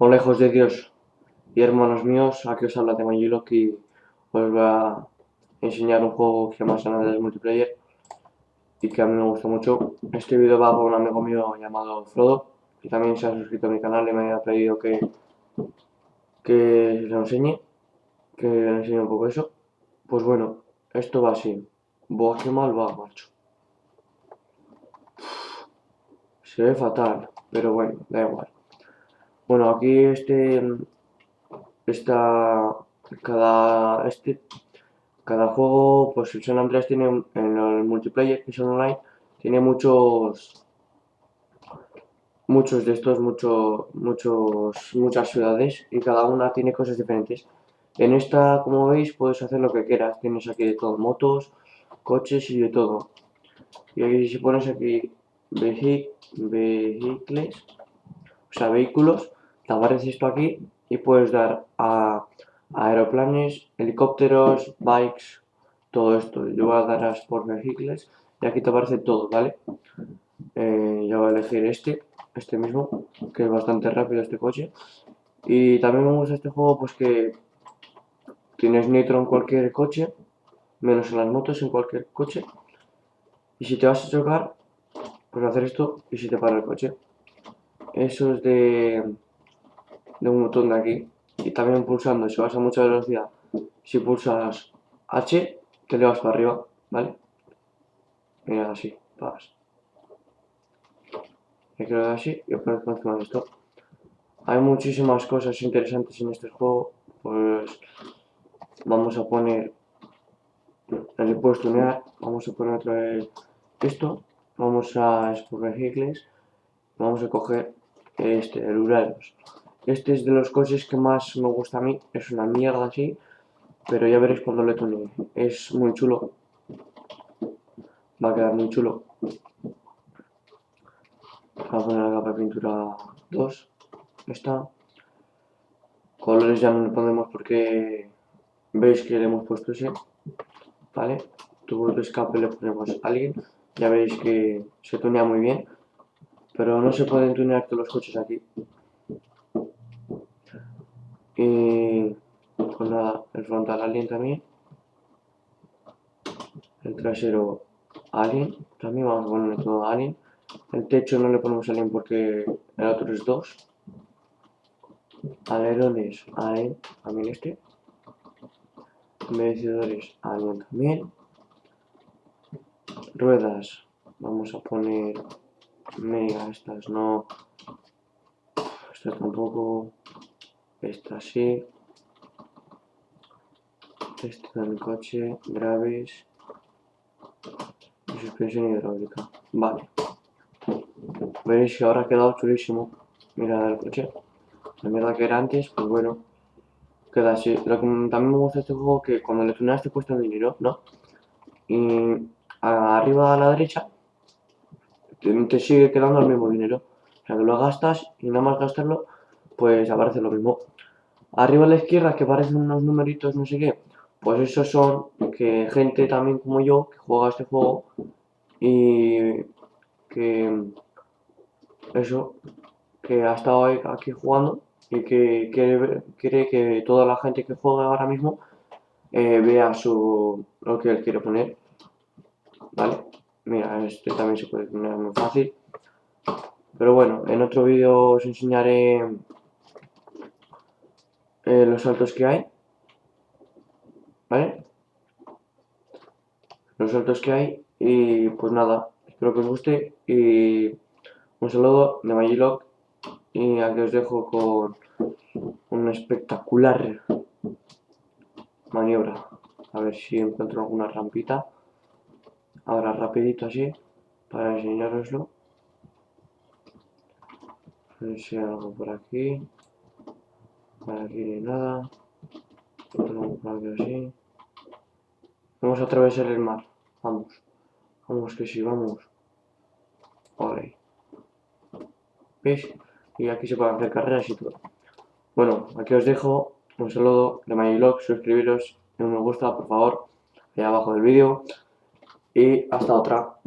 Hola hijos de Dios y hermanos míos, aquí os habla de Magilok y os voy a enseñar un juego que se llama San Andreas Multiplayer y que a mí me gusta mucho. Este vídeo va para un amigo mío llamado Frodo, que también se ha suscrito a mi canal y me ha pedido que se lo enseñe, que le enseñe un poco eso. Pues bueno, esto va así. Buah, qué mal va, macho. Se ve fatal, pero bueno, da igual. Bueno, aquí está cada juego, pues el San Andreas tiene, en el multiplayer, que son online, tiene muchas ciudades y cada una tiene cosas diferentes. En esta, como veis, puedes hacer lo que quieras. Tienes aquí de todo, motos, coches y de todo. Y aquí si pones aquí vehicles, o sea, vehículos, te aparece esto aquí y puedes dar a aeroplanes, helicópteros, bikes, todo esto. Yo voy a dar a Sport Vehicles y aquí te aparece todo, ¿vale? Yo voy a elegir este mismo, que es bastante rápido este coche. Y también me gusta este juego pues que tienes nitro en cualquier coche, menos en las motos en cualquier coche. Y si te vas a chocar, pues hacer esto y si te para el coche. Eso es de un botón de aquí. Y también pulsando, si vas a mucha velocidad, si pulsas H, te le vas para arriba, ¿vale? Mira, así, vas. Hay que dar así y aparezco encima de esto. Hay muchísimas cosas interesantes en este juego, pues vamos a poner el puedes tunear, vamos a poner otra vez esto, vamos a Sport Vehicles, vamos a coger el Uralus. Este es de los coches que más me gusta a mí, es una mierda así, pero ya veréis cuando le tunee. Es muy chulo, va a quedar muy chulo. Vamos a poner la capa de pintura 2, está. Colores ya no le ponemos porque veis que le hemos puesto ese, ¿vale? Tubo de escape le ponemos Alien, ya veis que se tunea muy bien, pero no se pueden tunear todos los coches aquí. Y pues nada, el frontal Alien también, el trasero Alien, también vamos a ponerle todo Alien. El techo no le ponemos Alien porque el otro es 2. Alerones Alien, también este. Medidores Alien también. Ruedas, vamos a poner mega, estas no, esta tampoco, esta sí, este del coche, graves y suspensión hidráulica. Vale, veréis que ahora ha quedado chulísimo. Mirad el coche, la mierda que era antes, pues bueno, queda así. Lo que también me gusta de este juego es que cuando le tuneas te cuesta dinero, ¿no? Y arriba a la derecha te sigue quedando el mismo dinero. O sea que lo gastas y nada más gastarlo, pues aparece lo mismo. Arriba a la izquierda que aparecen unos numeritos no sé qué, pues esos son que gente también como yo que juega este juego y que eso, que ha estado aquí jugando y que quiere que toda la gente que juega ahora mismo vea lo que él quiere poner, ¿vale? Mira, este también se puede poner muy fácil, pero bueno, en otro vídeo os enseñaré los saltos que hay, ¿vale? Los saltos que hay y pues nada, espero que os guste y un saludo de Magilok y aquí os dejo con una espectacular maniobra. A ver si encuentro alguna rampita. Ahora rapidito así para enseñároslo. A ver si hay algo por aquí. Por aquí ni nada. Otro por aquí así. Vamos a atravesar el mar. Vamos. Vamos que sí, vamos. Vale. ¿Veis? Y aquí se pueden hacer carreras y todo. Bueno, aquí os dejo. Un saludo de Magilok. Suscribiros y un me gusta, por favor, ahí abajo del vídeo. Y hasta otra.